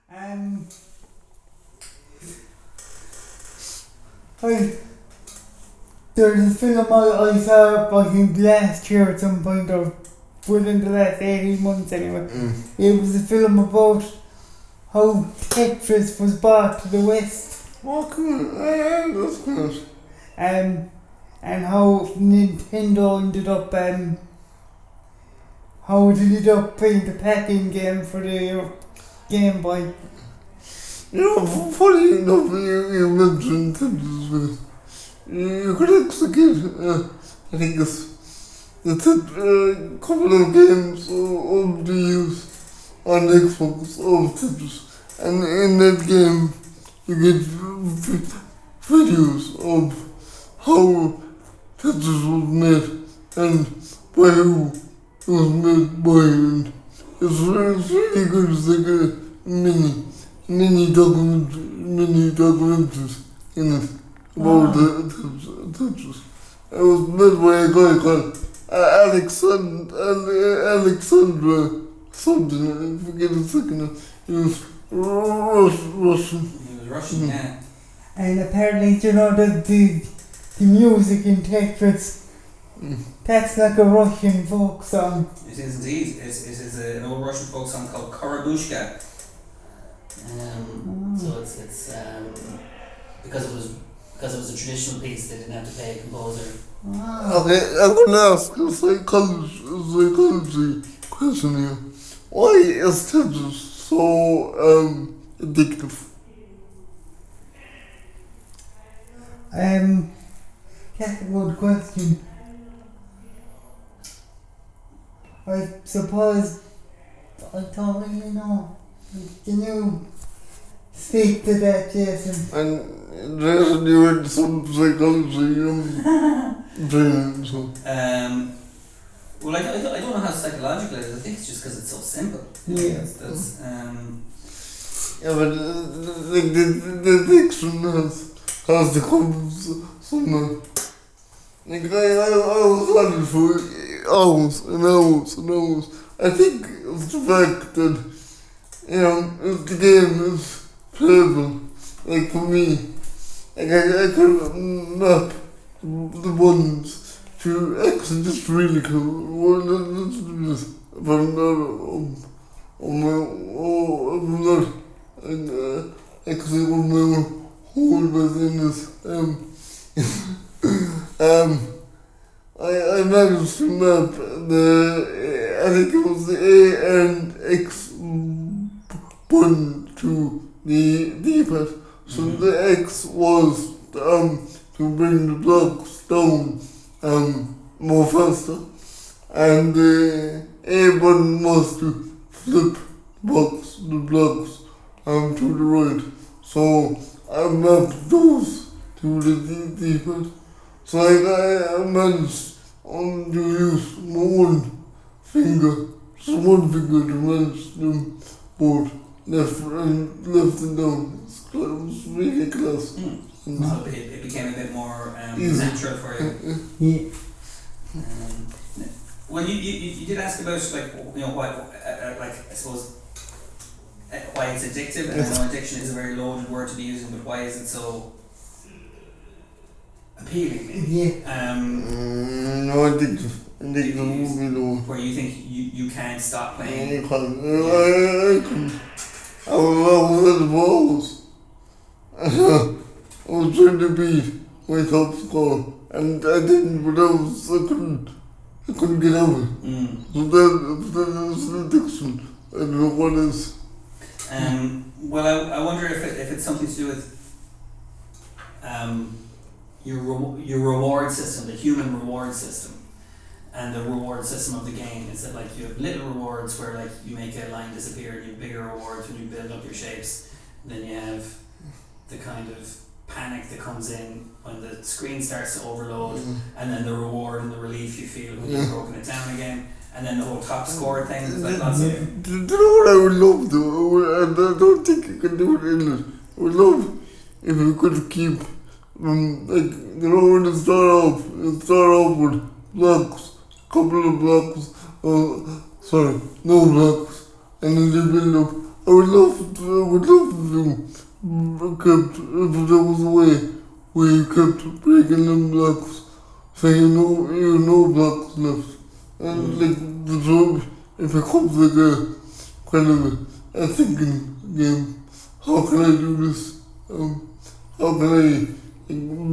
Um, I, there's a film I saw, I think last year at some point, or within the last 18 months anyway. It was a film about how Tetris was brought to the West. Oh, cool. Yeah, that's good. And how Nintendo ended up, how it ended up playing the packing game for the Game Boy. You know, funny enough, you mentioned Tetris. You could actually get, I think it's a couple of games of the use on Xbox of Tetris. And in that game, you get videos of how Tetris was made and by who it was made by, and it's really good. It's like a mini documentaries in it about the Tetris. It was made by a guy called Alexandra something, I forget his second name. He was Russian. He was Russian, yeah. And apparently, you know, the music in Tetris, that's like a Russian folk song. It is indeed. It is an old Russian folk song called Karabushka. So it's because it was a traditional piece, they didn't have to pay a composer. Okay, I'm going to ask a psychology question here. Why is Tetris so addictive? That's a good question. I suppose I don't really know. Can you speak to that, Jason? And Jason, you had some psychology training, so. Well, I don't know how psychological it is. I think it's just because it's so simple. Yeah. That's Yeah, but the addiction has to come somewhere. Like, I was on it for hours and hours and hours. I think it's the fact that, you know, if the game is playable, like for me, like I could map the buttons to X and just really cool. Well, let's do this. If I'm not actually on my whole within this, I managed to map I think it was the A and X button to the D-pad. So the X was to bring the blocks down more faster, and the A button was to flip the blocks to the right. So I mapped those to the D-pad. So I managed to use one finger to manage them both left and down. It was really close. So it became a bit more natural for you. Yeah. Well, you did ask about why I suppose why it's addictive, and I know addiction is a very loaded word to be using, but why is it so appealing? Yeah. No, addiction will be low. Where you think you can't stop playing. I was at the balls. I was trying to beat my top score, and I didn't, but I couldn't get out of it. So that's an addiction. I don't know what is. Well, I wonder if it's something to do with your reward system, the human reward system, and the reward system of the game. Is that like you have little rewards where like you make a line disappear, and you have bigger rewards when you build up your shapes. And then you have the kind of panic that comes in when the screen starts to overload, and then the reward and the relief you feel when you've broken it down again, and then the whole top score thing. There's like lots of. Do you know what I would love though? And I don't think you can do it in English. I would love if you could keep like, you know, when you start off with blocks, couple of blocks, no blocks, and then you build up would love to do, if there was a way where you kept breaking them blocks, so you know blocks left. And like the job, it becomes like a kind of a thinking game. How can I do this? How can I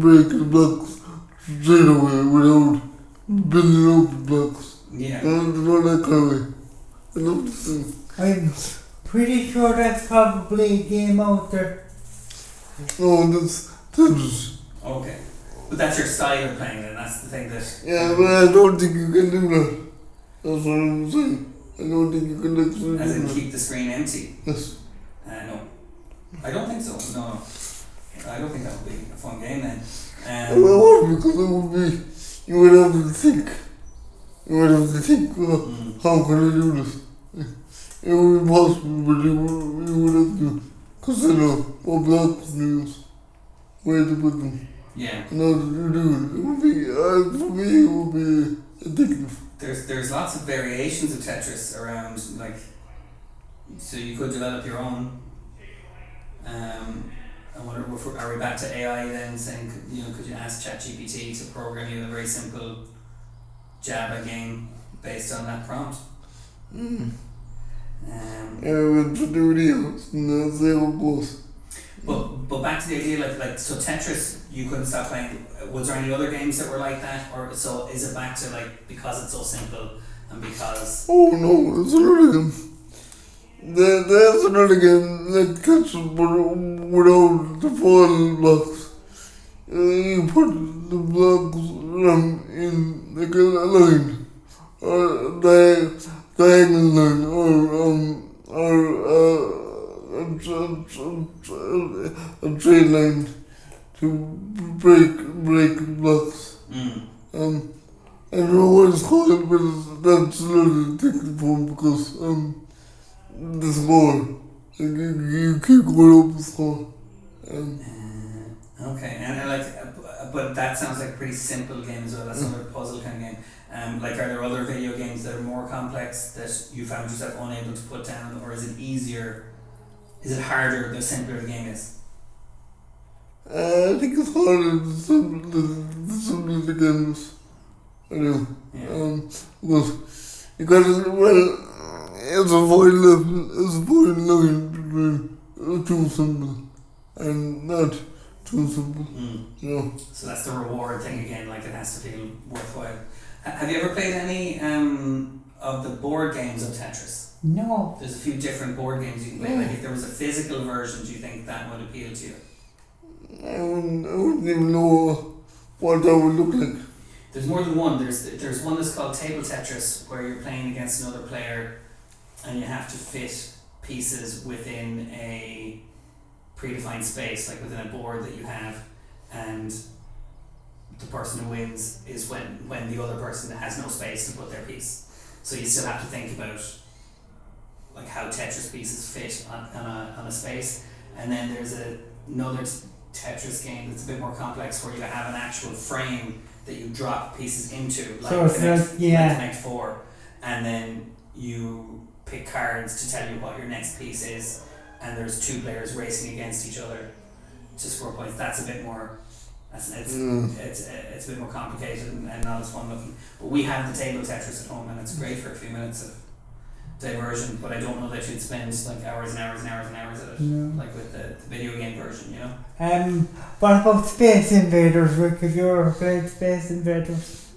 break the blocks straight away without building up the blocks? Yeah. And not that kind of way. I love this thing. I'm pretty sure that's probably a game out there. No, that's Tetris. Okay. But that's your style of playing, and that's the thing that. Yeah, but I don't think you can do that. That's what I'm saying. I don't think you can actually As do in that. keep the screen empty. Yes. No. I don't think so. No. I don't think that would be a fun game then. Well, it would, because it would be, you would have to think. You would have to think, how can I do this? It would be possible, but you would have to consider what blocks to use, where to put them, Yeah. and how to do it. It would be, for me, it would be addictive. There's lots of variations of Tetris around, like, so you could develop your own. I wonder, are we back to AI then, saying, could you ask ChatGPT to program you a very simple Java game based on that prompt? With the videos, and that's how it goes. But back to the idea, like so Tetris, you couldn't stop playing. Was there any other games that were like that, or so is it back to like because it's so simple and because? Oh no, it's another game. There's another game like Tetris, but without the falling blocks. You put the blocks in like a line, or diagonal line, or a straight line to break blocks. I don't know what it's called, but that's a little technical because the score, you keep going up the score. Okay, and but that sounds like a pretty simple game as well. That's another puzzle kind of game. Like, are there other video games that are more complex that you found yourself unable to put down, or is it easier? Is it harder the simpler the game is? I think it's harder the simpler the game is. I do. Yeah. Because you gotta, it's a fine line between too simple and not too simple. So that's the reward thing again, like it has to feel worthwhile. Have you ever played any of the board games of Tetris? No. There's a few different board games you can play. Like if there was a physical version, do you think that would appeal to you? I wouldn't even know what that would look like. There's more than one. There's one that's called Table Tetris, where you're playing against another player and you have to fit pieces within a predefined space, like within a board that you have, and the person who wins is when the other person has no space to put their piece. So you still have to think about like how Tetris pieces fit on a space. And then there's another Tetris game that's a bit more complex, where you have an actual frame that you drop pieces into, like Connect 4, and then you pick cards to tell you what your next piece is, and there's two players racing against each other to score points. That's a bit more. It's a bit more complicated and not as fun looking. But we have the table Tetris at home, and it's great for a few minutes of diversion. But I don't know that you'd spend like hours and hours and hours and hours at it, like with the video game version, What about Space Invaders, Rick? Have you ever played Space Invaders?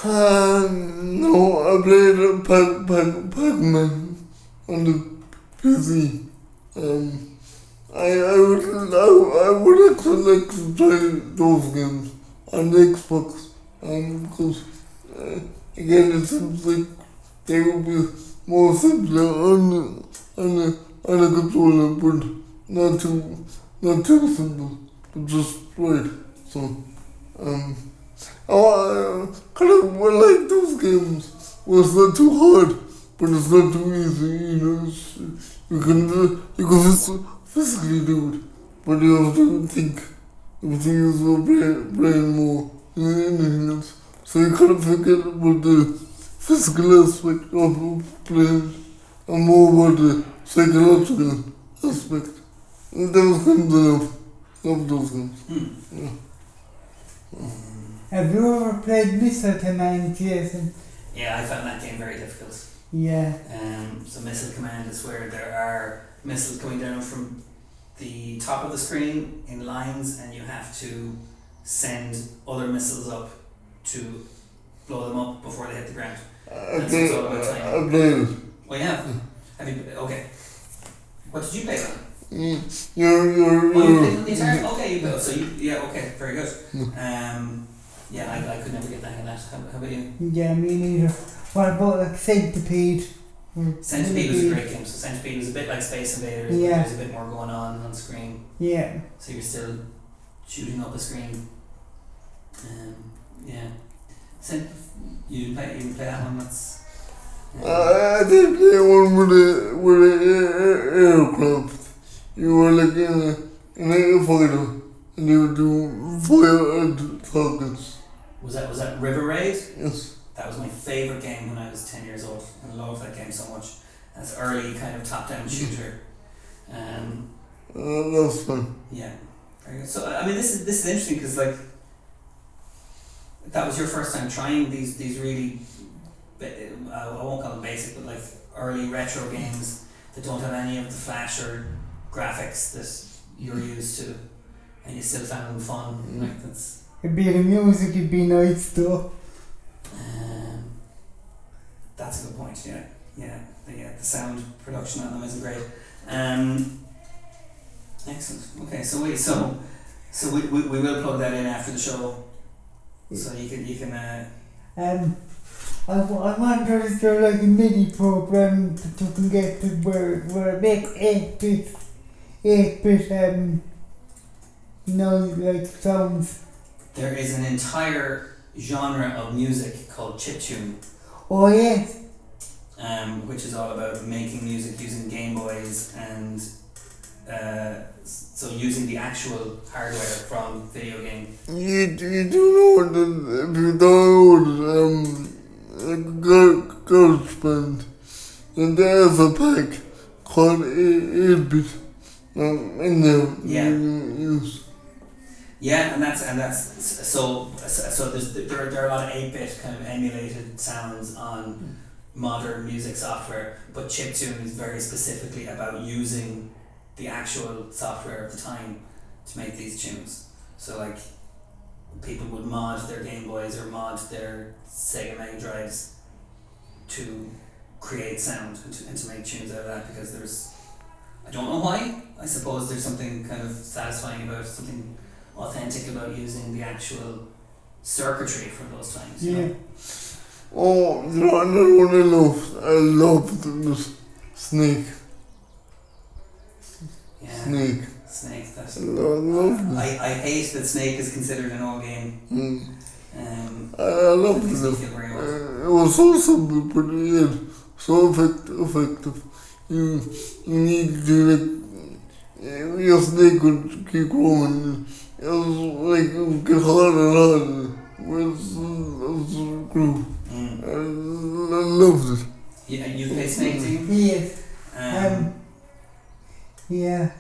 No, I played Pac-Man on the PC. I would actually like to try those games on the Xbox, because again it seems like they would be more simpler on the controller, but not too simple, but just right. So I kind of like those games where it's not too hard, but it's not too easy. You can physically do it, but you have to think. You have to use your brain more than anything else. So you kind of forget about the physical aspect of playing and more about the psychological aspect. Those games I love those games. Yeah. Have you ever played Missile Command, Jason? Yeah, I found that game very difficult. Yeah. So Missile Command is where there are missiles coming down from the top of the screen in lines, and you have to send other missiles up to blow them up before they hit the ground. That's what's all about timing. I played it. Well, yeah. Have you? Okay. What did you play on? You're Oh, you played on the entire. Okay, you go. So yeah. Okay, very good. Yeah, I could never get the hang of that. How about you? Yeah, me neither. What about like Centipede? Centipede was a great game. So Centipede was a bit like Space Invaders. Yeah. But there's a bit more going on screen. Yeah. So you're still shooting up a screen. Yeah. You didn't play that one. That's. I did play one with the aircraft. You were like in a fighter, and you would do fire and targets. Was that River Raid? Yes. That was my favourite game when I was 10 years old. I loved that game so much. That's early kind of top-down shooter. That's fun. Yeah, very good. So I mean, this is interesting because like that was your first time trying these really I won't call them basic, but like early retro games that don't have any of the flash or graphics that you're used to, and you still found them fun. Like that's. It'd be the music, it'd be nice though. That's a good point. Yeah. The sound production on them isn't great. Excellent. Okay, so we will plug that in after the show, so you can. I wonder is there like a MIDI program that you can get to where it makes 8-bit like sounds. There is an entire genre of music called chiptune. Oh yes. Which is all about making music using Game Boys and so using the actual hardware from video game. You do know that if you download GarageBand, and there's a pack called 8-bit in there. Yeah. Use. Yeah, and that's so there are a lot of 8-bit kind of emulated sounds on modern music software, but chiptune is very specifically about using the actual software of the time to make these tunes. So like people would mod their Game Boys or mod their Sega Mega Drives to create sound and to make tunes out of that, because there's, I don't know why, I suppose there's something kind of satisfying about, something authentic about using the actual circuitry from those times. You know? Oh, you know another one I loved this Snake. Yeah. Snake. That's. I hate that Snake is considered an old game. I loved it. It was so simple, but yet so effective. You need to like your Snake would keep growing. It was like get harder and harder. It was grew. I loved it. Yeah, you play Snake, do you? Yes. Yeah.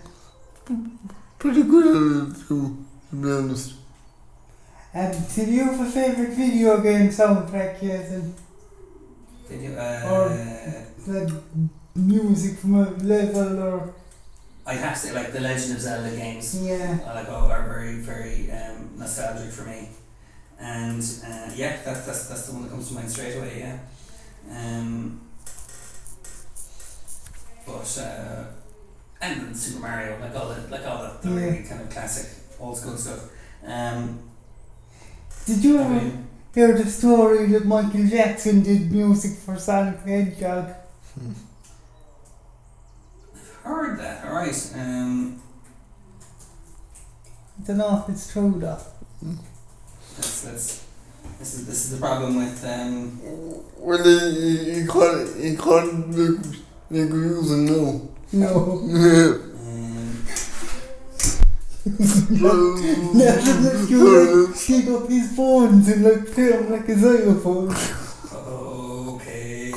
Pretty good at it too, to be honest. Do you have a favourite video game soundtrack, Jason? Or the music from a level, or? I'd have to say like the Legend of Zelda games. Yeah. Are very, very nostalgic for me. And yeah, that's the one that comes to mind straight away. Yeah, and Super Mario, like all the really kind of classic old school stuff. Did you ever hear the story that Michael Jackson did music for Sonic the Hedgehog? I've heard that. All right. I don't know if it's true though. This is the problem with Well, you can't make music now. No. Pick up his phones and like play him like a xylophone. Okay.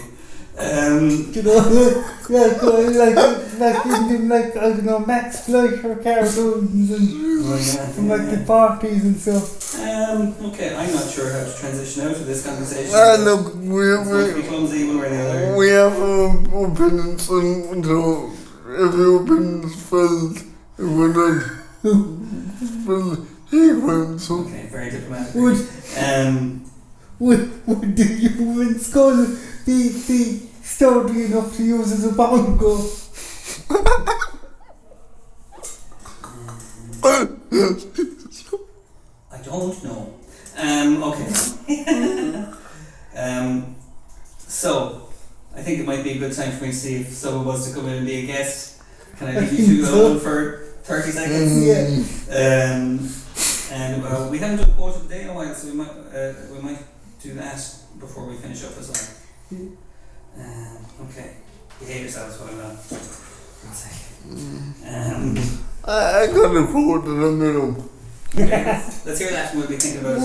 You know, like in like I don't know Max Fleischer cartoons and from like the 40s and stuff. Okay, I'm not sure how to transition out of this conversation. Look, It's going to be clumsy one way or the other. we have opinions and so every opinion is felt if we're not felt equal, so. Okay, very diplomatic. Would the human skull be sturdy enough to use as a bongo? I don't know. Okay. So, I think it might be a good time for me to see if someone wants to come in and be a guest. Can I leave you two alone for 30 seconds? Yeah. And we haven't done quote of the day in a while, so we might do that before we finish up as well. Okay. Behave yourselves while I'm on. One second. I got a quote in the middle. Okay, let's hear that and we'll be thinking about it.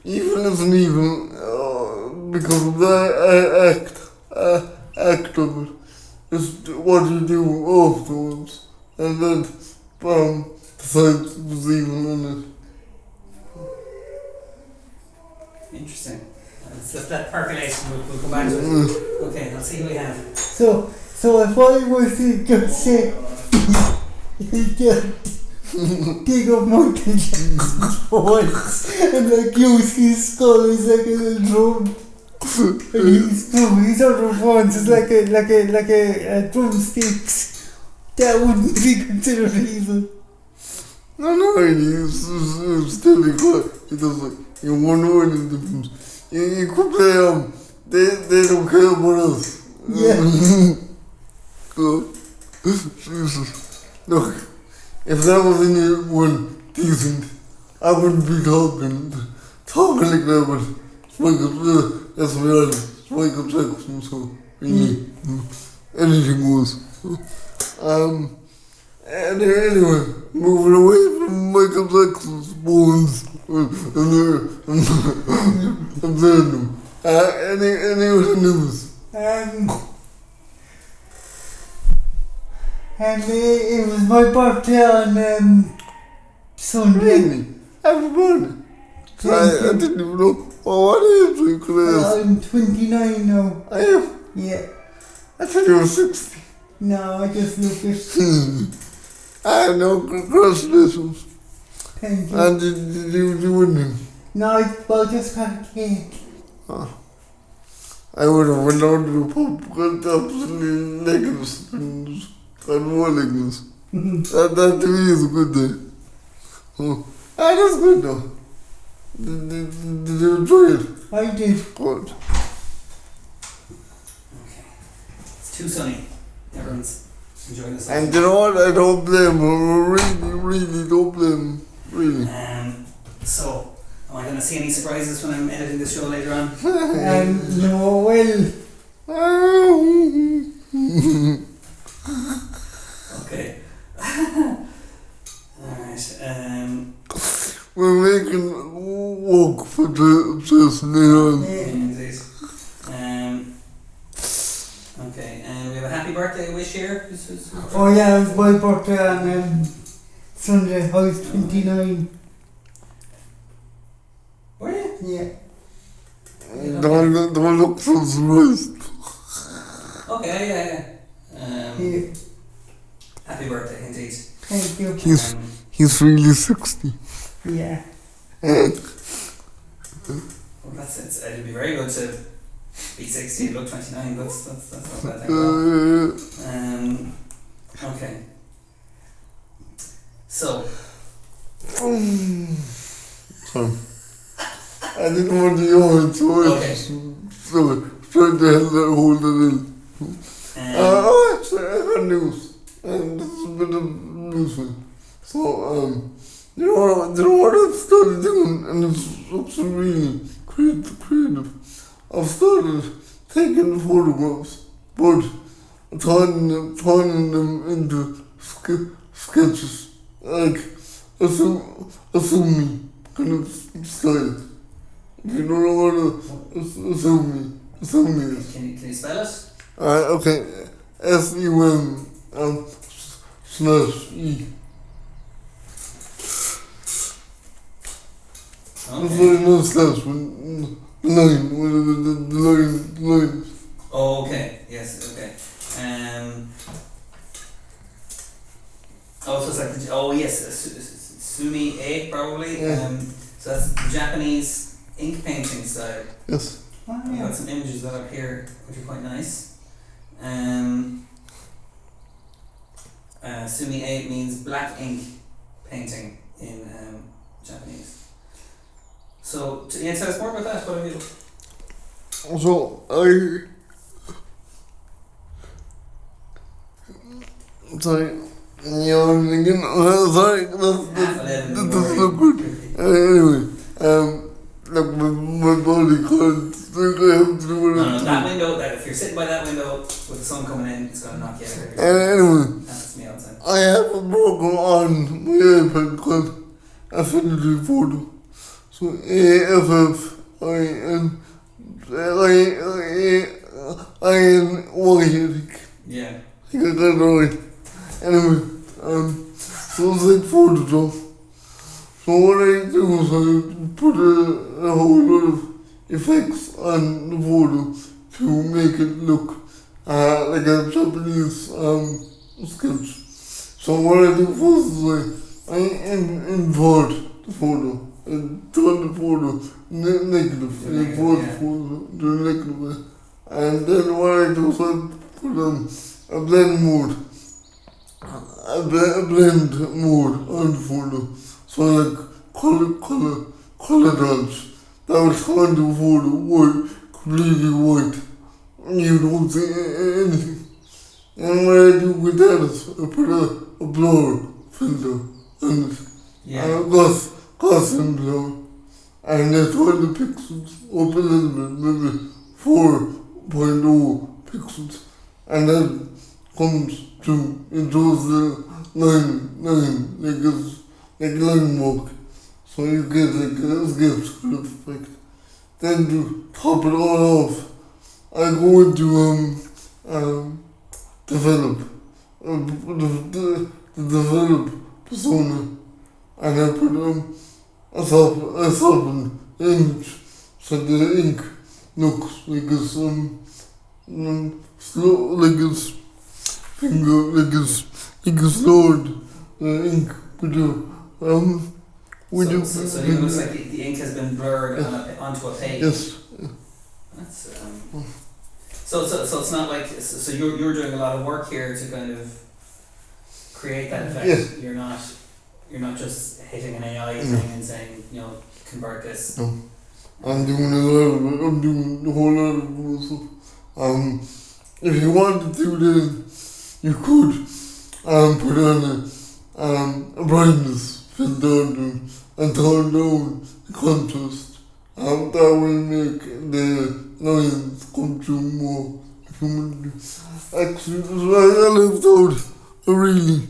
Evil isn't evil because of the act of it. It's what you do afterwards, and then besides was evil in it. Interesting. Let's let that percolate and we'll come back to it. Okay, let's see who we have. So if I was to just say, dig up Michael Jackson's voice and like use his skull as like a little drum, and his other ones is like a drumsticks, that wouldn't be considered evil. No, it's still good. It does like you won't know any difference. You could play they don't care about us. Yeah. God, Jesus. Look, if that was anyone decent, I wouldn't be talking like that, but it's Michael, that's reality. It's Michael Jackson, so really, anything goes. Anyway, moving away from Michael Jackson's bones and then any other news? And it was my birthday on Sunday. Really? Happy birthday. I didn't even know. Oh, what age are you, Chris? I'm 29 now. I am? Yeah. I thought you were 60. No, I just look it. I know, congratulations. Thank you. And did you do anything? No, I just got a cake. Oh. I would have went down to the pub, got absolutely leggings and more leggings. That to me is a good day. Oh. That's good though. Did you enjoy it? I did. Good. Okay. It's too sunny. Everyone's enjoying the sun. And you know what? I don't blame her. Really don't blame her. Really. So, am I going to see any surprises when I'm editing this show later on? No, well. Okay. Alright. We're making walk for Jason Leon. Indeed. Okay, and we have a happy birthday wish here. Oh yeah, it was my birthday on Sunday. I was 29. Were you? Yeah. Don't look so surprised. Okay, yeah. Yeah. Happy birthday, indeed. Thank you. He's really 60. Yeah. Well, it'd be very good to be 60 and look 29. That's not a bad thing at all. Okay. So. Sorry. I didn't want to yawn so much. So trying to hold it in. Actually, I got news. And this is a bit of news for you. So, you know what I've started doing, and it's actually really creative. I've started taking photographs, but turning them into sketches. Like, assuming kind of style. If you don't know what assuming is. Can you spell it? Okay. SUM /E. Okay. Sorry, no slash, but line, whatever the line. Oh, okay. Yes. Okay. So it's like yes, Sumi 8 probably. Yeah. So that's the Japanese ink painting style. Yes. I've got some images that up here which are quite nice. Sumi 8 means black ink painting in Japanese. So, Ian, tell us more about that. What have you? So sorry, you're thinking, sorry, that doesn't look good. Anyway, like my body can't think I have to do what No, that window, if you're sitting by that window with the sun coming in, it's going to knock you out of here. Anyway, That's me all the time. I have a broken on my iPad called Affinity Photo. So AFFINITY, I think. Yeah. I think I got it right. Anyway, so it's like Photoshop. So what I do is I put a whole lot of effects on the photo to make it look like a Japanese sketch. So what I do first is I import the photo and turn the photo negative, import the photo to negative, and then what I do is I put a blend mode on the photo. So like color dodge. That would turn the photo white, completely white. You don't see anything. And what I do with that is I put a blur filter on it. Yeah. Custom blur. And that's why the pixels up a little bit, maybe 4.0 pixels. And that comes to, it draws the line, like line work. So you get like a sketch kind of effect. Then to top it all off, I go into develop persona, and I put a softened image, so the ink looks like it's slow, like it's finger, like it's slowed the ink with the So it looks like the ink has been blurred onto a page. Yes. That's so it's not like so you're doing a lot of work here to kind of create that effect. Yes. You're not just hitting an AI thing and saying, convert this. No. I'm doing a lot of it. I'm doing a whole lot of stuff. If you wanted to, then you could put on a brightness filter and turn down the contrast. That will make the lines come through more. Actually, I left out a really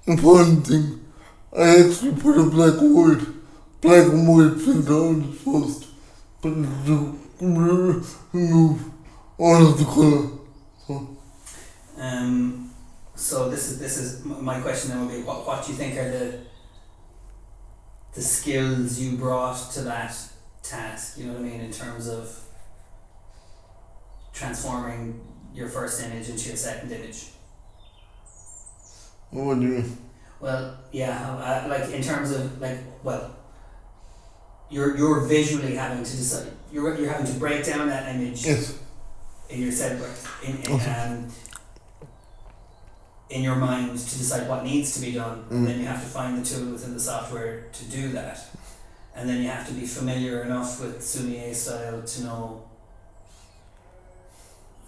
important thing. I actually put a black and white filter on it first, but to remove all of the colour. So this is my question. Then would be what do you think are the skills you brought to that task? You know what I mean, in terms of transforming your first image into your second image. What do you mean? Well, yeah, like in terms of you're visually having to decide. You're having to break down that image. Yes. In your in your mind to decide what needs to be done, and then you have to find the tool within the software to do that, and then you have to be familiar enough with Sumi A style to know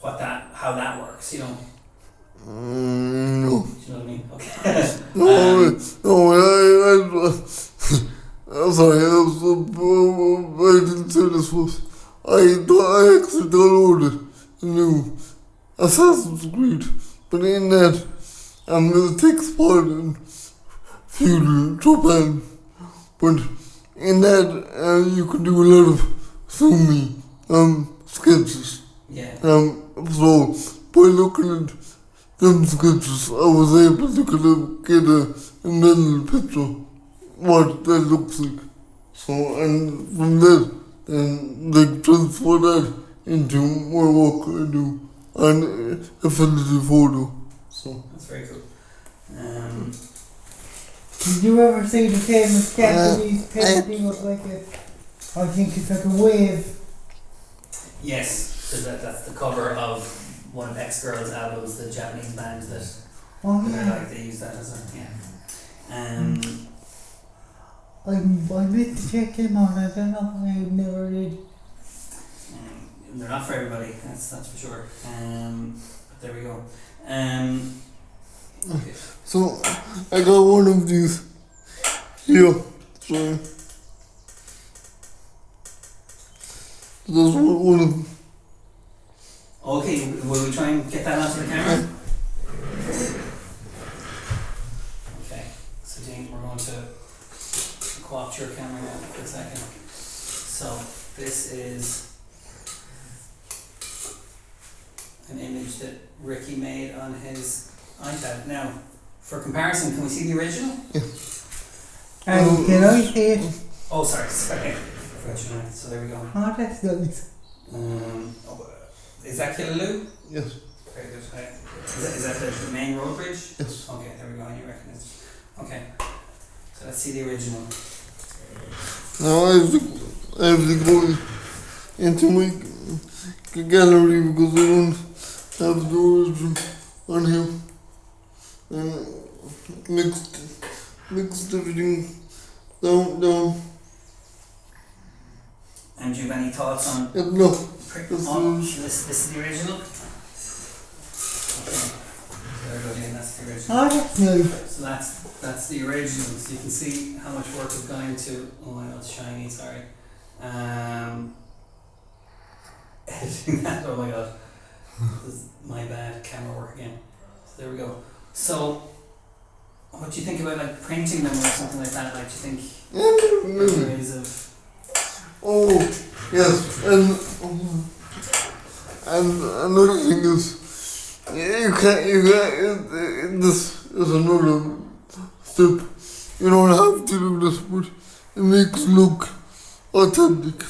how that works. No. Do you know what I mean? Okay. I'm sorry, I didn't say this first. I actually downloaded a new Assassin's Creed, but in that, the text part and feudal Japan. But in that, you could do a lot of zooming sketches. Yeah. So by looking at them sketches, I was able to kind of get a mental picture what that looks like. So, and from there, then they transfer that into my work I do and affinity photo. So That's very cool. Did you ever see the famous Japanese painting of like a, I think it's like a wave? Yes, so that's the cover of one of X-Girls' albums, the Japanese band that Oh they're yeah. like, they use that as a, yeah. I meant to check them out, I don't know, I never did. They're not for everybody, that's for sure. But there we go. So I got one of these here. So there's one of them. Okay, will we try and get that onto the camera? Okay, so Dean, we're going to co-opt your camera now for a second. So this is an image that Ricky made on his iPad. Now, for comparison, can we see the original? And can I see it? Oh, sorry. Okay. So there we go. Oh, that's nice. Is that Killaloo? Yes. Very good. Is that the main road bridge? Yes. Okay, there we go. You recognise it. Okay. So let's see the original. Now I have to go into my gallery because I don't have the original on here. Mixed everything down. And do you have any thoughts on No. this is the original? Okay. So there we go, Ian, that's the original. Oh, that's nice. So that's the original. So you can see how much work has gone into. Oh, I know it's shiny. Sorry. Editing that. Oh my god. This is my bad camera work again. So there we go. So, what do you think about like printing them or something like that? Like, do you think there are ways of? Oh yes, and another thing is you can't. This is another step. You don't have to do this, but it makes it look authentic.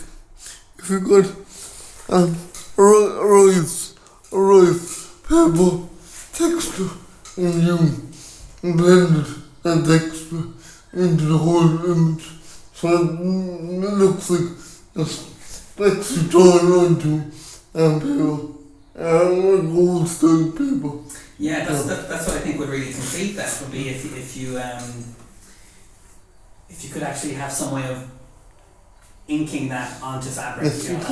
If you got a rice paper texture and you blend that texture into the whole image, so it looks like just texture drawn onto paper, gold style paper. Yeah, that's what I think would really complete that. Would be if you could actually have some way of inking that onto fabric, Yes, you know, you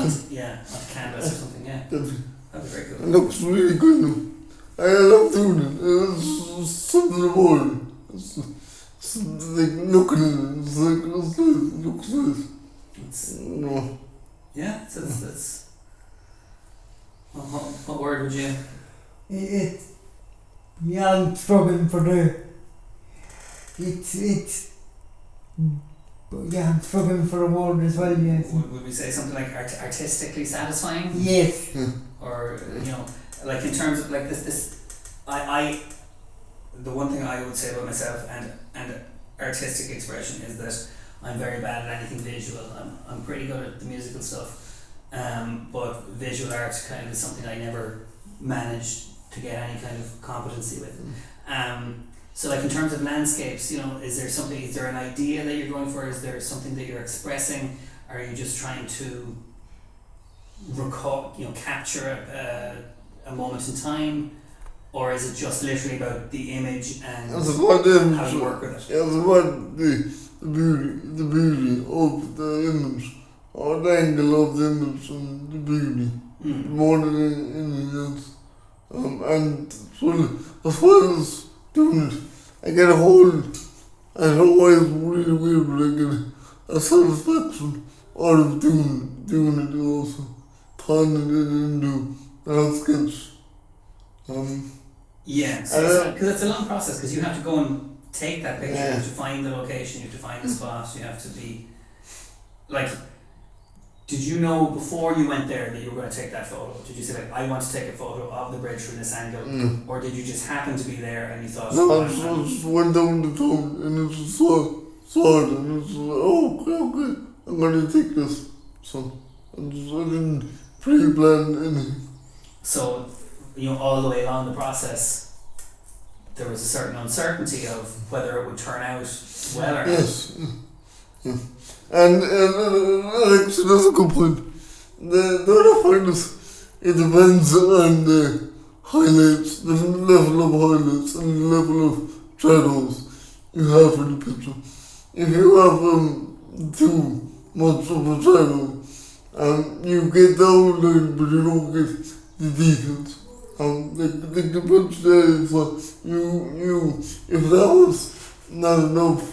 onto canvas or something. Yeah, that'd be very It cool. looks really good. I love doing it. It's something about it. It's like looking at it. It's like, it looks nice. It's, No. yeah, so that's what word would you? Yeah, I'm struggling for I'm struggling for a word as well, yes. Would we say something like artistically satisfying? Yes. Or like in terms of like this I the one thing I would say about myself and artistic expression is that I'm very bad at anything visual. I'm pretty good at the musical stuff, but visual art kind of is something I never managed to get any kind of competency with. So like in terms of landscapes, is there an idea that you're going for? Is there something that you're expressing? Are you just trying to capture a moment in time? Or is it just literally about the image and It's about the image. how you work with it? It's about the beauty of the image, or the angle of the image and the beauty, more than anything else. And so as far as doing it, I get a hold. I always really weird, but I get a satisfaction out of doing it also, turning it into a sketch. Yeah, because it's a long process because you have to go and take that picture. You have to find the location. You have to find the spot. You have to be like. Did you know before you went there that you were going to take that photo? Did you say like, I want to take a photo of the bridge from this angle, or did you just happen to be there and you thought? No, I just went down the town and it just saw it and it was like, oh, okay, I'm going to take this. So I didn't pre-plan anything. So, all the way along the process, there was a certain uncertainty of whether it would turn out well or not. Yes. Yeah. And actually, that's a good point. The other point is, it depends on the highlights, the level of highlights and the level of shadows you have in the picture. If you have too much of a shadow, you get the outline but you don't get the details. Like the picture there is if that was not enough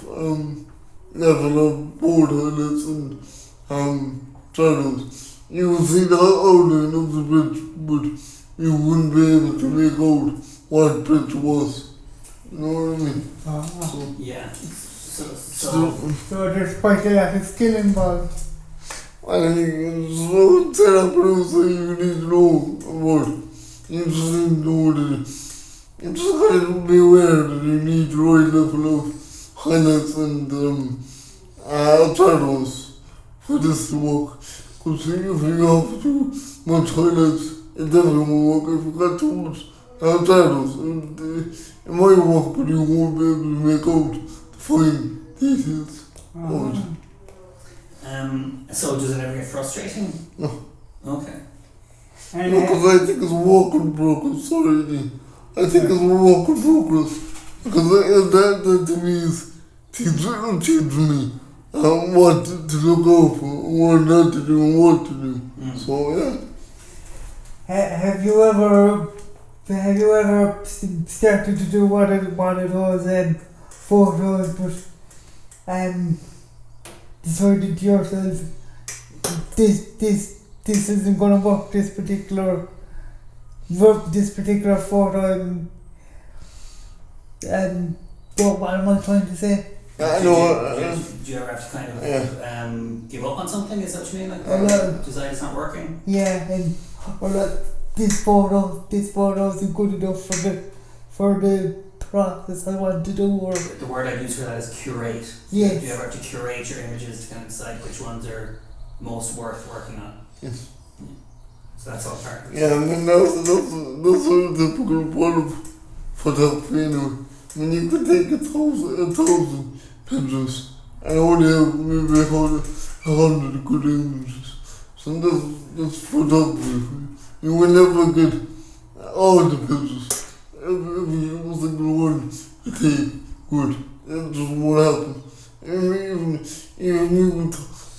level of board highlights and shadows, you would see the outline of the bridge, but you wouldn't be able to make out what the bridge was. You know what I mean? Yeah. So there's quite a lot of skill involved. I think so that producer you need to know about. You just need to know that you just gotta be aware that you need the right level of highlights and shadows for this to work. Because if you have too much highlights, it definitely won't work. If you got too much shadows, it might work, but you won't be able to make out the fine details. So does it ever get frustrating? No. Okay. Because I think it's a work in progress. Sorry, I think it's a work in progress. Because that to me is teaching me what to look out for, what not to do, and what to do. So yeah. Have you ever started to do one of those photos, but decided to yourself this isn't going to work, this particular photo, and what am I trying to say? I know. Do you ever have to kind of give up on something? Is that what you mean? Like, decide it's not working? Yeah, and this photo isn't good enough for the process I want to do. Or the word I use for that is curate. Yes. Do you ever have to curate your images to kind of decide which ones are most worth working on? Yes. So that's all part of it. Yeah, I mean that's a typical part of photography anyway. I mean you could take a thousand pictures and only have maybe 100 good images. So that's photography. You will never get all the pictures. Every single one you take good. That's just what happens. Even you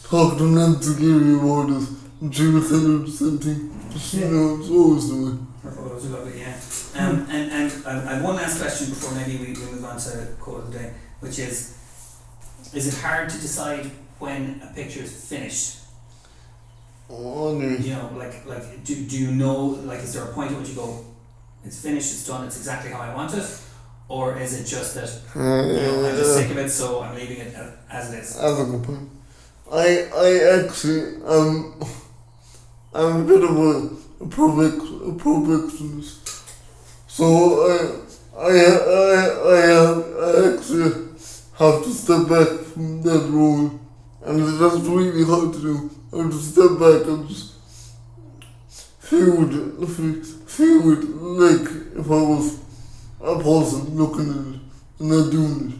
talk to Nancy Gary about this, and she will tell you the same thing. Just, it's always the way. Her photos are lovely, yeah. And I have one last question before maybe we move on to quote of the day, which is it hard to decide when a picture is finished? Do you know, like, is there a point at which you go, it's finished, it's done, it's exactly how I want it? Or is it just that, I'm just sick of it, so I'm leaving it as it is? That's a good point. I actually, I'm a bit of a perfectionist. So I actually have to step back from that role. And that's really hard to do. I have to step back and just feel it like if I was a person looking at it and not doing it.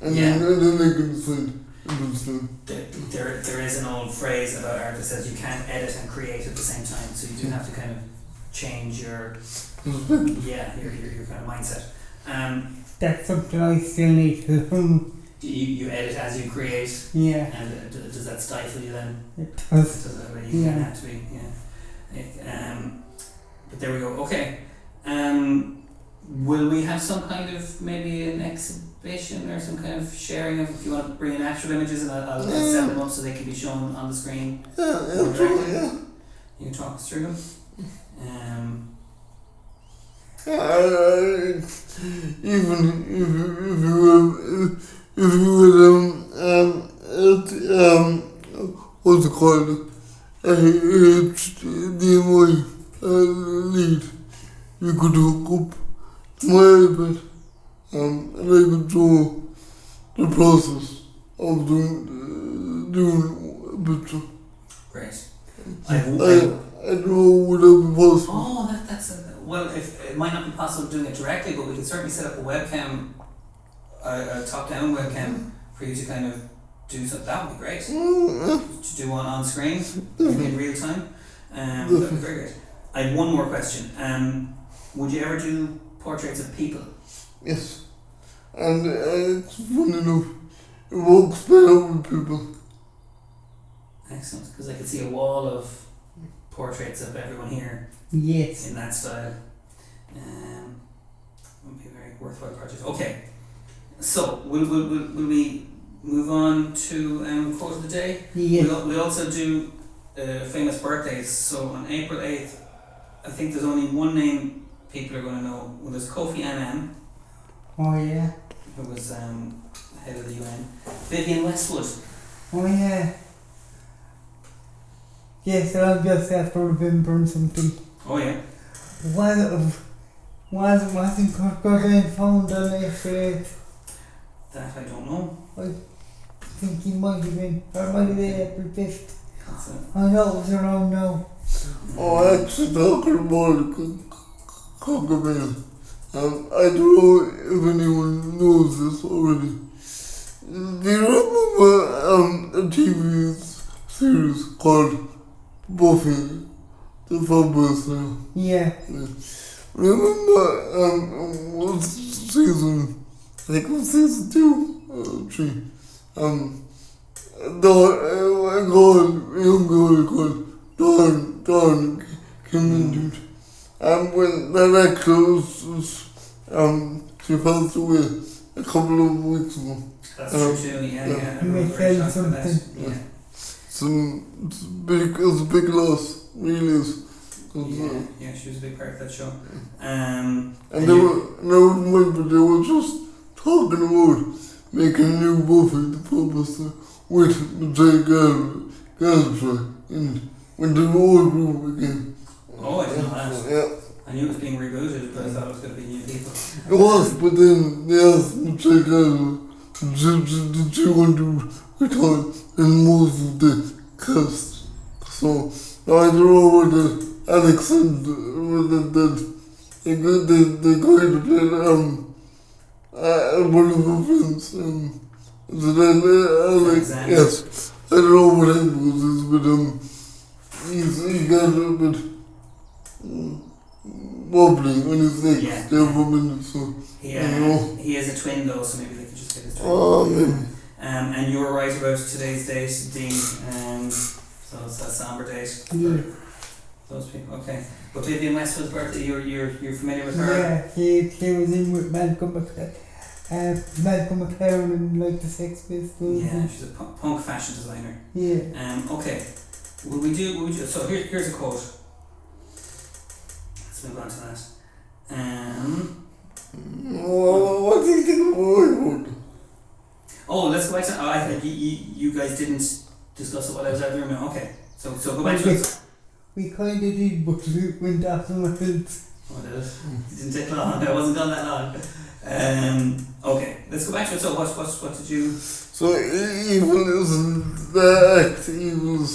And then they can decide if it's done. There is an old phrase about art that says you can't edit and create at the same time, so you do have to kind of change your your kind of mindset. That's something I still need to you edit as you create. Yeah. And does that stifle you then? It does. You kind of have to be, but there we go. Okay. Will we have some kind of maybe an exhibition or some kind of sharing of, if you want to bring in actual images, and I'll set them up so they can be shown on the screen? Yeah. You can talk us through them. Even if you called HDMI lead. You could hook up to my iPad and I could show the process of doing a picture. Great. I don't know would that be possible. Oh, that's well. If it might not be possible doing it directly, but we could certainly set up a webcam, a top-down webcam for you to kind of do something. That would be great. To do on screen in real time. That would be very great. I have one more question. Would you ever do portraits of people? Yes. And it's funny enough, it works better with people. Excellent, because I could see a wall of portraits of everyone here Yes. in that style. Would be a very worthwhile project. Okay, so will we move on to quote of the day? Yes. We also do famous birthdays. So on April 8th, I think there's only one name people are going to know. Well, there's Kofi Annan, Oh yeah. who was head of the UN. Vivienne Westwood. Oh yeah. Yes, I'll just have to remember something. Oh yeah. Wasn't Kurt Cobain found on April 8th? That I don't know. I think he might have been, or might have been April 5th. That's it. I know it was around now. Oh, actually talking about Cockabell. I don't know if anyone knows this already. Do you remember a TV series called Buffy the Vampire Slayer? Yeah. Remember what season, I think it was season 2 or 3, a young girl called Dawn came into it. And when that actress she passed away a couple of weeks ago. That's true too. Yeah. You may feel something. Yeah. It's a big loss, really is. Yeah, she was a big part of that show. And they were just talking about making a new Buffy the Vampire Slayer with Jay Galbraith in when the old group again. Oh, I didn't know that. Yeah. I knew it was being rebooted, but I thought it was going to be new people. It was, but then they asked Jay Galbraith, did you want to return in most of the cast? So I don't know whether Alex said that they going to play one of the friends. Yes, I don't know what happened with this, but he got a bit wobbly on his neck there for a minute, so he has a twin though, so maybe they could just get his twin. Oh, maybe. And you were right about today's date, Dean. So it's that somber date. Yeah. Those people, okay. But Vivienne Westwood's birthday, you're familiar with her? Yeah, he was in with Malcolm McLaren in like the Sex Pistols. Yeah, she's a punk fashion designer. Yeah. Okay. Will we do? So here's a quote. Let's move on to that. What do you think about it? Oh, let's go back to. I think you guys didn't discuss it while I was out of the room. Okay. So go back to it. We kind of did, but we went off somewhere else. Oh, did it? It didn't take long. I wasn't gone that long. Okay, let's go back to it. So what did you? So evil isn't the act. Evil is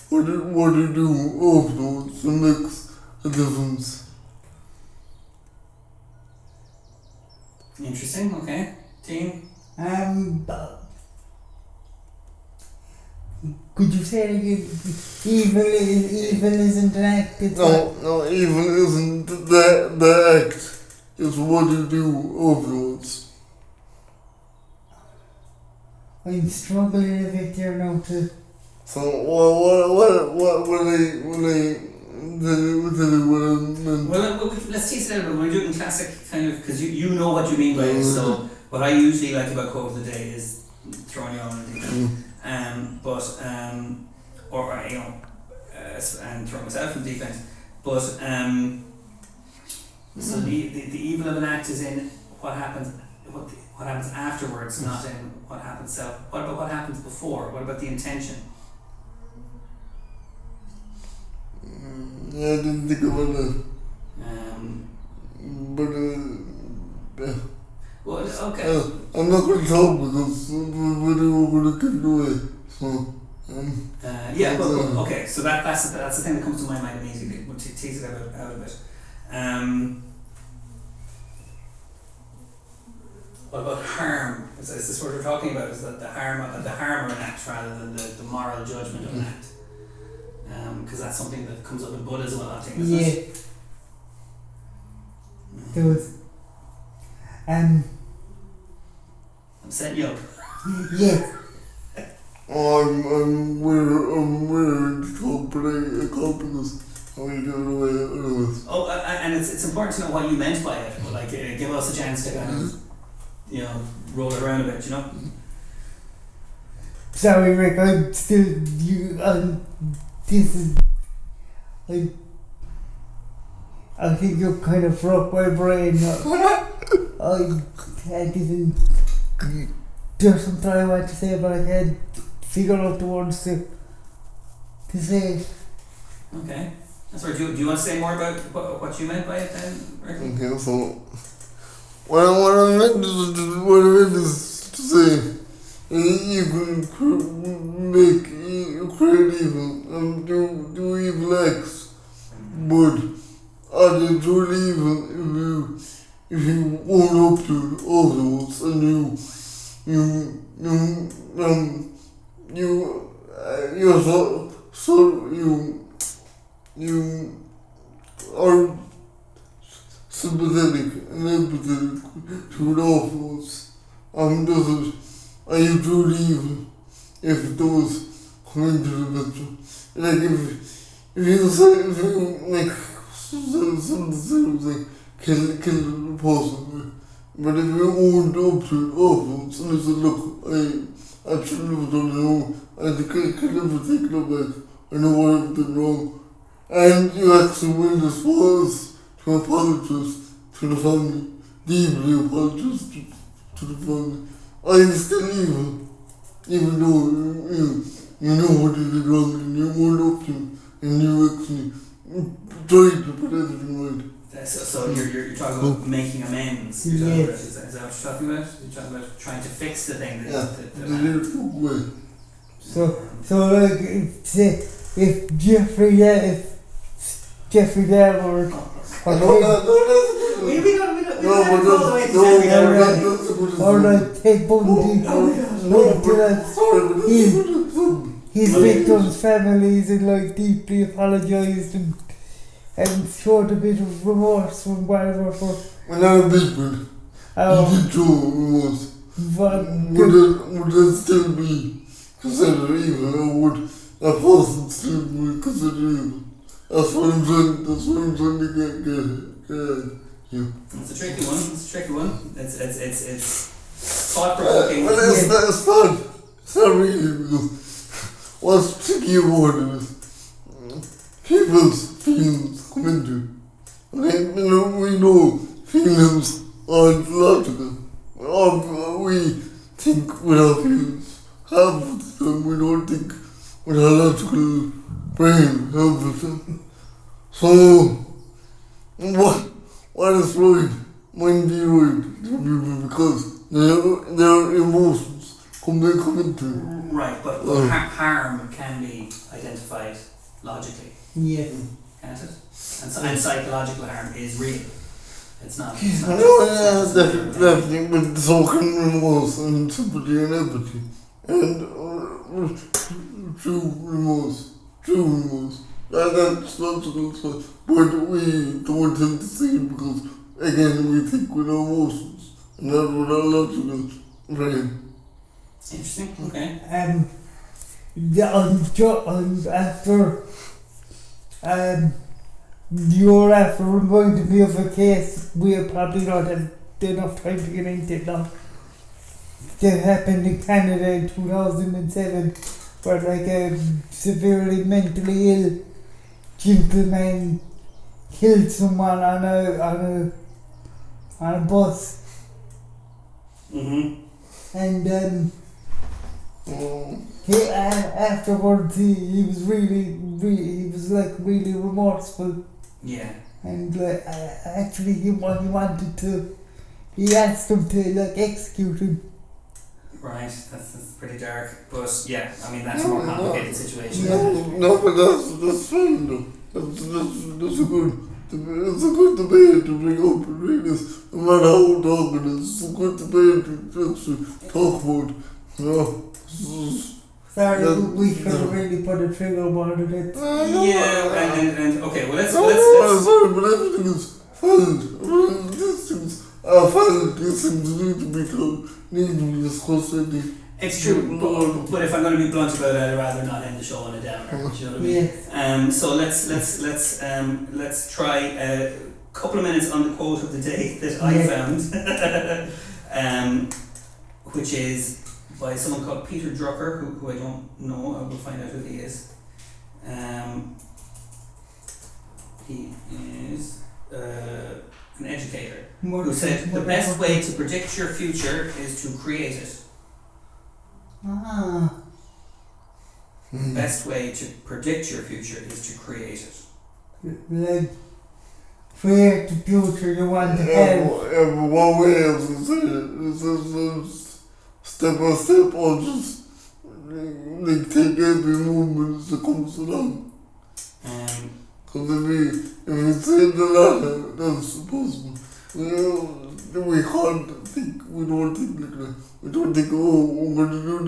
what you do afterwards that makes a difference. Interesting. Okay, team. Could you say it again? Evil isn't an act. It's No, evil isn't the act. It's what you do afterwards. I'm struggling a bit here now to. So what when I Well, let's tease it out. But we're doing classic kind of because you know what you mean by it. So what I usually like about quote of the day is throwing you on and things. And throw myself in the deep end. But so the evil of an act is in what happens afterwards, not in what happens self. What about what happens before? What about the intention? Yeah, I didn't think about that. But, yeah. Well, okay. I'm not going to talk because we're going to get away. So, yeah, but okay, so that's the thing that comes to my mind immediately. We'll tease it out a bit. What about harm? Is this what we're talking about? Is that the harm of an act rather than the moral judgment of an act? Because that's something that comes up in Buddhism a lot, isn't it? There was. I'm setting you up. Yeah. I'm wearing the top, but I can't because I'm going to give it away anyways. Oh, and it's important to know what you meant by it. But like, give us a chance to kind of, roll it around a bit. Sorry, Rick. I'm still this is. I think you kind of broke my brain. I didn't. There's something I want to say, but I can't figure out the words to say it. Okay. That's right. Do you want to say more about what you meant by it then, Rick? Okay, so what I meant is to say you can create evil and do evil acts, but are they truly evil if you own up to all those and you are sympathetic and empathetic to all those. Are you truly evil if those come into the picture? Like if you say kill the person, but if you owned up to it afterwards and you said, look, I shouldn't have done it wrong, I can never take it back, I know what I've done wrong, and you actually win this cause to apologize to the family, deeply apologize to the family. I'm still evil, even though you know what you did wrong and you owned up to it, and you actually tried to put everything right. So you're talking about making amends. Is that what you're talking about? You're talking about trying to fix the thing. Way. So like if Jeffrey Dahmer or like Ted Bundy, his victims' families and like deeply apologised and showed a bit of remorse from whatever for. Well, not a bit, but he did show remorse. Would that still be considered evil, or would that person still be considered evil? That's what I'm trying to get at. Yeah. It's a tricky one. It's thought provoking. Well, it's not. It's not really, because what's tricky about it is people's feelings come into it. We know feelings aren't logical. We think with our feelings half of the time. We don't think with our logical brain half of the time. So, what is right might be right to people because their emotions come into it. Right, but harm can be identified logically. Yeah. Can't it? And psychological harm is real. It's not. Definitely, but so can remorse and sympathy and empathy. And true remorse. That's logical stuff. But we don't tend to see it because, again, we think with our emotions and not with our logical brain. Interesting, okay. You're after reminding me of a case we'll probably not have enough time to get into it now. That happened in Canada in 2007, where like a severely mentally ill gentleman killed someone on a bus. Mm-hmm. And Afterwards, he was he was like really remorseful, Yeah. and actually he wanted to. He asked him to like execute him. Right, that's pretty dark. But yeah, I mean that's a more complicated situation. No, but that's fine though. That's a good. It's a good debate to bring up and read this. No matter how dark it is, it's a good debate to talk about. Sorry, we could have really put a trigger on it. Yeah, and okay, well let's sorry, but everything is filed. These things are filed. These things need to be told, need to be discussed. It's true, but if I'm going to be blunt about it, I'd rather not end the show on a downer. Do you know what I mean? Yes. So let's try a couple of minutes on the quote of the day that I found, which is by someone called Peter Drucker, who I don't know. I will find out who he is. He is an educator who said the best way to predict your future is to create it. Best way to predict your future is to create it. Like, create the future you want to have. One way I was say it is step by step, or just like take every movement that comes along. Because if we say the latter, that's possible. We can't think, we don't think like that. We don't think, I'm going to do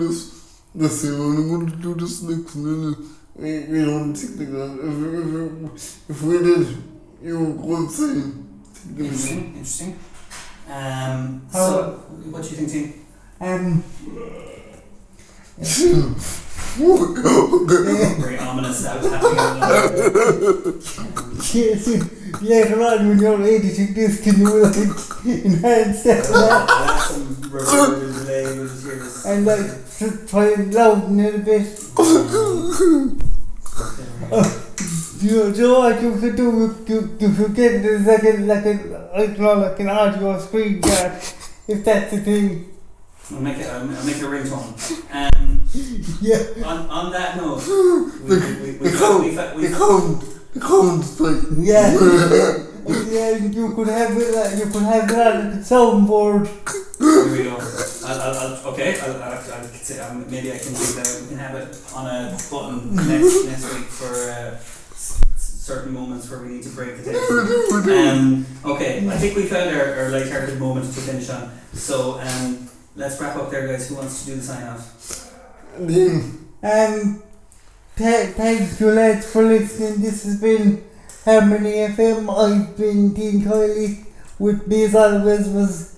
this year, I'm going to do this next minute. We don't think like that. If we did, you would say. Interesting. So, what do you think, team? Very ominous that was happening. Later on when you're editing this, can you like enhance that? I'll add some reverb delay with yours. And like try and louden it a bit. You know what you could do? You could get this like an audio screen guard, if that's the thing. I'll make a ringtone. Yeah. On that note, It counts like. Yeah. Yeah, you could have it on the soundboard. Here we go. Maybe I can do that. We can have it on a button next week for certain moments where we need to break the tape. Okay, I think we found our light-hearted moment to finish on. So let's wrap up there, guys. Who wants to do the sign-off? Thank you lads for listening. This has been Harmony FM. I've been Dean Kiley. With me as always was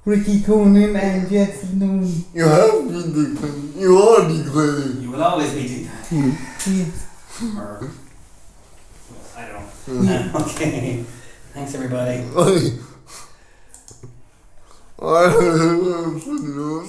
Ricky Coonan and Jackson Noon. You have been Dean Kiley. You are Dean Kiley. You will always be Dean Kiley. Yes. Or, I don't know. Okay. Thanks everybody. I don't know.